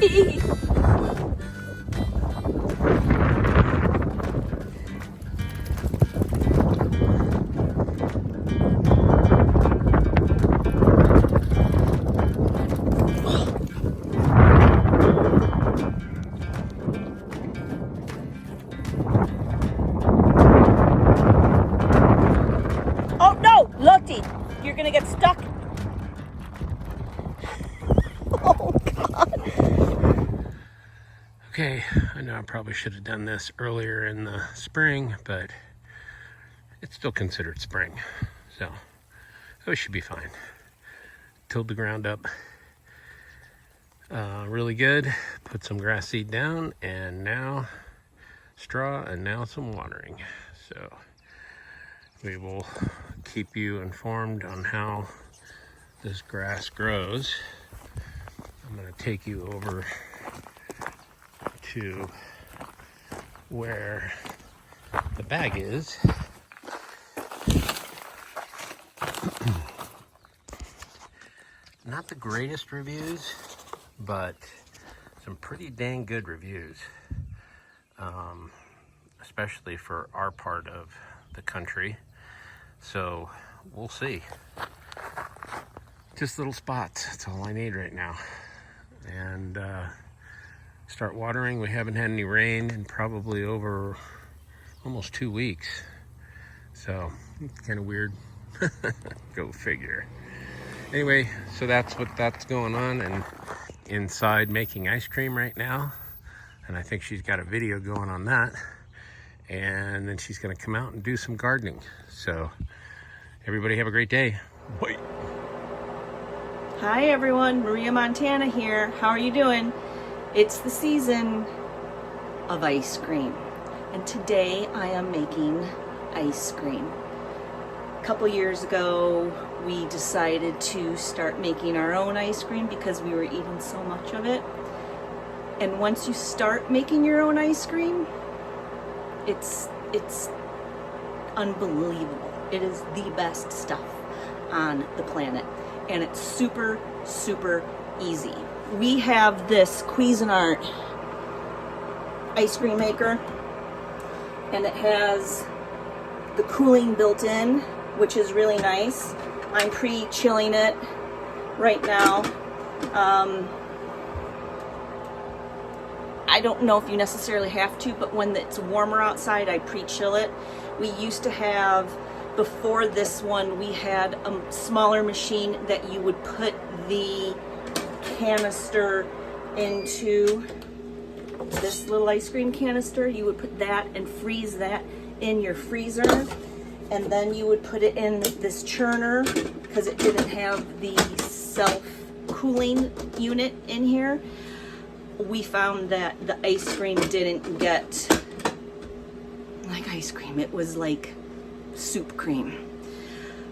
Oh no, Lottie, you're gonna get stuck. Oh God. Okay, I know I probably should have done this earlier in the spring, but it's still considered spring, so it should be fine. Tilled the ground up really good, put some grass seed down, and now straw, and now some watering. So we will keep you informed on how this grass grows. I'm going to take you over to where the bag is. Not the greatest reviews, but some pretty dang good reviews, especially for our part of the country. So we'll see. Just little spots, that's all I need right now. And start watering. We haven't had any rain in probably over almost 2 weeks, so it's kind of weird. Go figure. Anyway, so that's going on, and inside making ice cream right now, and I think she's got a video going on that, and then she's going to come out and do some gardening. So everybody have a great day. Bye. Hi everyone, Maria Montana here. How are you doing? It's the season of ice cream, and today I am making ice cream. A couple years ago, we decided to start making our own ice cream because we were eating so much of it. And once you start making your own ice cream, it's unbelievable. It is the best stuff on the planet, and it's super, super easy. We have this Cuisinart ice cream maker, and it has the cooling built in, which is really nice. I'm pre-chilling it right now. I don't know if you necessarily have to, but when it's warmer outside, I pre-chill it. We used to have, before this one, we had a smaller machine that you would put the canister into, this little ice cream canister. You would put that and freeze that in your freezer, and then you would put it in this churner because it didn't have the self-cooling unit in here. We found that the ice cream didn't get like ice cream. It was like soup cream.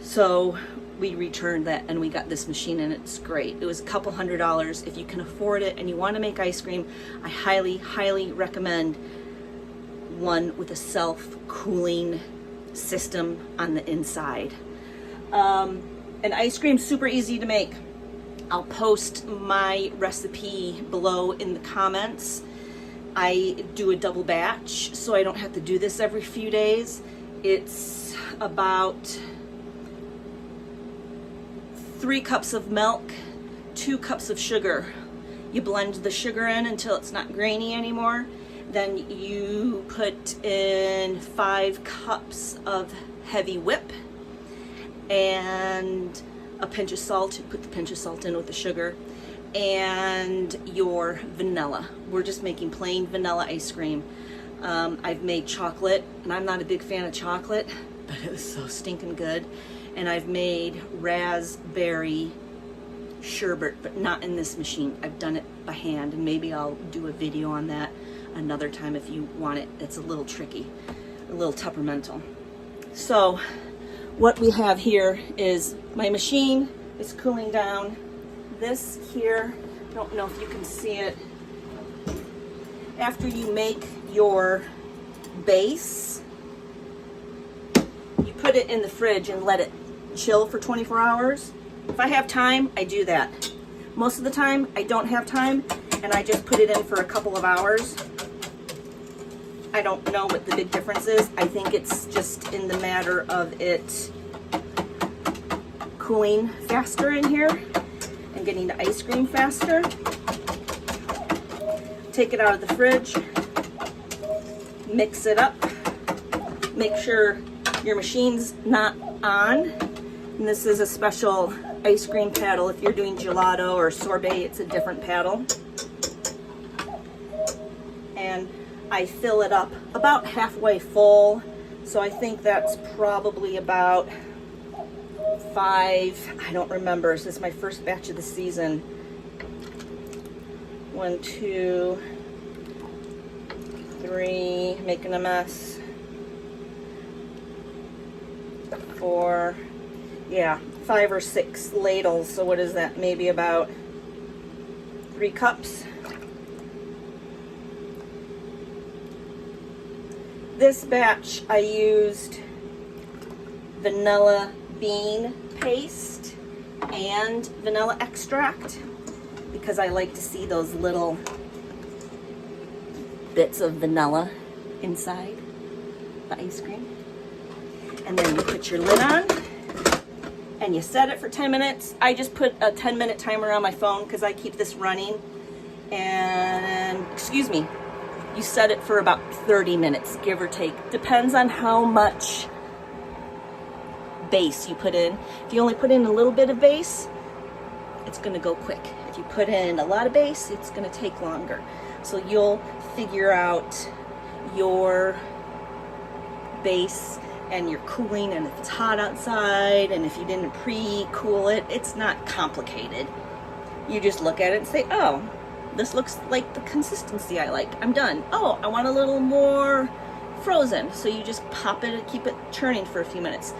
So we returned that and we got this machine, and it's great. It was a couple $100. If you can afford it and you want to make ice cream, I highly, highly recommend one with a self-cooling system on the inside. And ice cream's super easy to make. I'll post my recipe below in the comments. I do a double batch, so I don't have to do this every few days. It's about 3 cups of milk, 2 cups of sugar. You blend the sugar in until it's not grainy anymore. Then you put in 5 cups of heavy whip and a pinch of salt. Put the pinch of salt in with the sugar and your vanilla. We're just making plain vanilla ice cream. I've made chocolate, and I'm not a big fan of chocolate, but it was so stinking good. And I've made raspberry sherbet, but not in this machine. I've done it by hand, and maybe I'll do a video on that another time if you want it. It's a little tricky, a little temperamental. So what we have here is my machine is cooling down. This here, I don't know if you can see it. After you make your base, you put it in the fridge and let it chill for 24 hours. If I have time, I do that. Most of the time, I don't have time, and I just put it in for a couple of hours. I don't know what the big difference is. I think it's just in the matter of it cooling faster in here and getting the ice cream faster. Take it out of the fridge, mix it up, make sure your machine's not on. And this is a special ice cream paddle. If you're doing gelato or sorbet, it's a different paddle. And I fill it up about halfway full. So I think that's probably about 5, I don't remember. This is my first batch of the season. 1, 2, 3, making a mess. 4, yeah, 5 or 6 ladles. So what is that? Maybe about 3 cups. This batch I used vanilla bean paste and vanilla extract because I like to see those little bits of vanilla inside the ice cream. And then you put your lid on and you set it for 10 minutes. I just put a 10-minute timer on my phone because I keep this running. And, excuse me, you set it for about 30 minutes, give or take. Depends on how much base you put in. If you only put in a little bit of base, it's gonna go quick. If you put in a lot of base, it's gonna take longer. So you'll figure out your base and your cooling, and if it's hot outside, and if you didn't pre-cool it, it's not complicated. You just look at it and say, oh, this looks like the consistency I like. I'm done. Oh, I want a little more frozen. So you just pop it and keep it churning for a few minutes.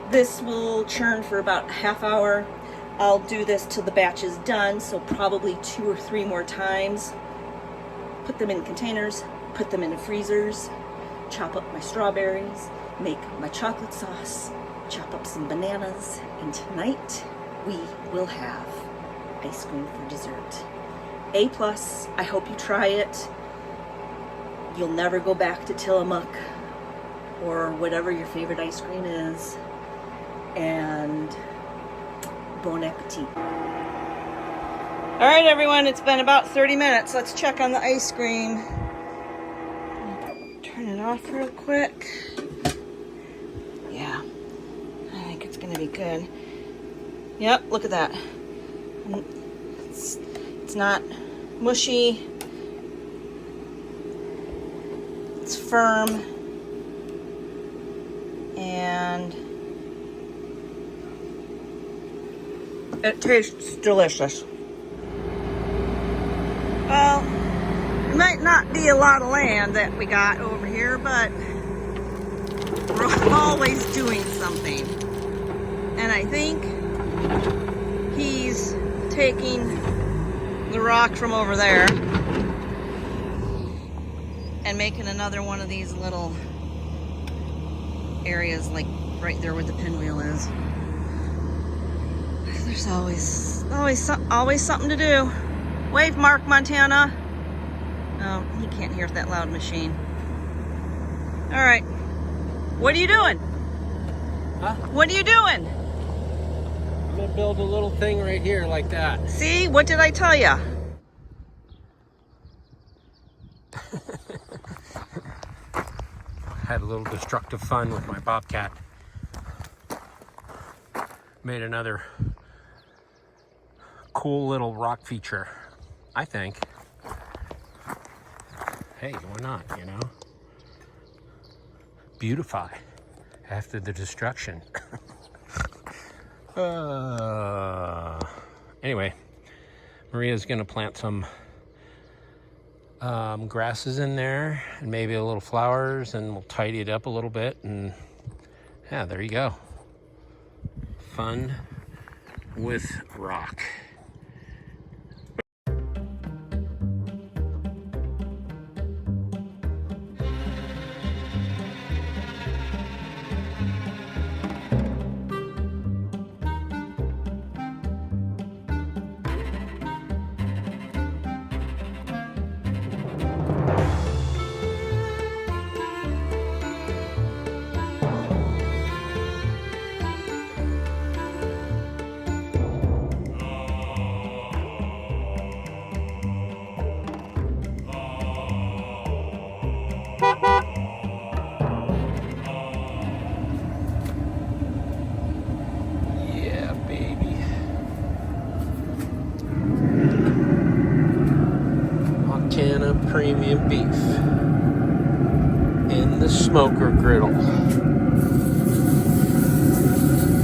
This will churn for about a half hour. I'll do this till the batch is done, so probably 2 or 3 more times. Put them in containers, put them in the freezers, chop up my strawberries, make my chocolate sauce, chop up some bananas, and tonight we will have ice cream for dessert. A+, I hope you try it. You'll never go back to Tillamook or whatever your favorite ice cream is. And bon appetit. All right, everyone, it's been about 30 minutes. Let's check on the ice cream. Turn it off real quick. Yeah, I think it's gonna be good. Yep, look at that. It's not mushy. It's firm. And it tastes delicious. Well, it might not be a lot of land that we got over here, but we're always doing something. And I think he's taking the rock from over there and making another one of these little areas, like right there where the pinwheel is. There's always something to do. Wave, Mark Montana. Oh, he can't hear that loud machine. All right, what are you doing? Huh? What are you doing? I'm gonna build a little thing right here like that. See, what did I tell you? Had a little destructive fun with my bobcat. Made another cool little rock feature, I think. Hey, why not, you know? Beautify after the destruction. Anyway, Maria's gonna plant some grasses in there and maybe a little flowers, and we'll tidy it up a little bit, and yeah, there you go. Fun with rock. premium beef in the smoker griddle.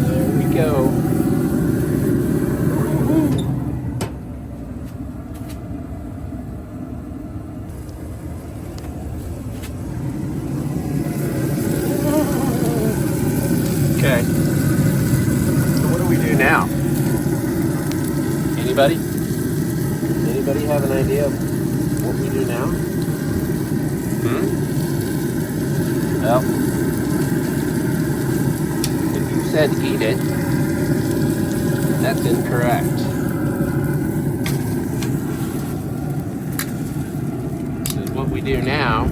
There we go. Okay. So what do we do now? Anybody? Anybody have an idea of what we do now? Well, if you said eat it, that's incorrect. Because what we do now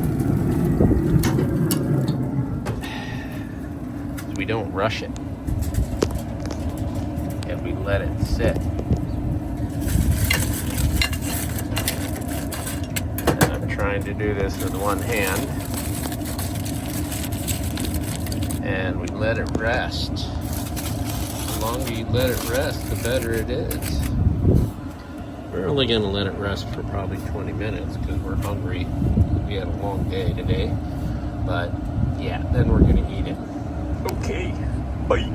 is we don't rush it. And we let it sit. And I'm trying to do this with one hand. And we let it rest. The longer you let it rest, the better it is. We're only going to let it rest for probably 20 minutes because we're hungry. We had a long day today. But yeah, then we're going to eat it. Okay, bye.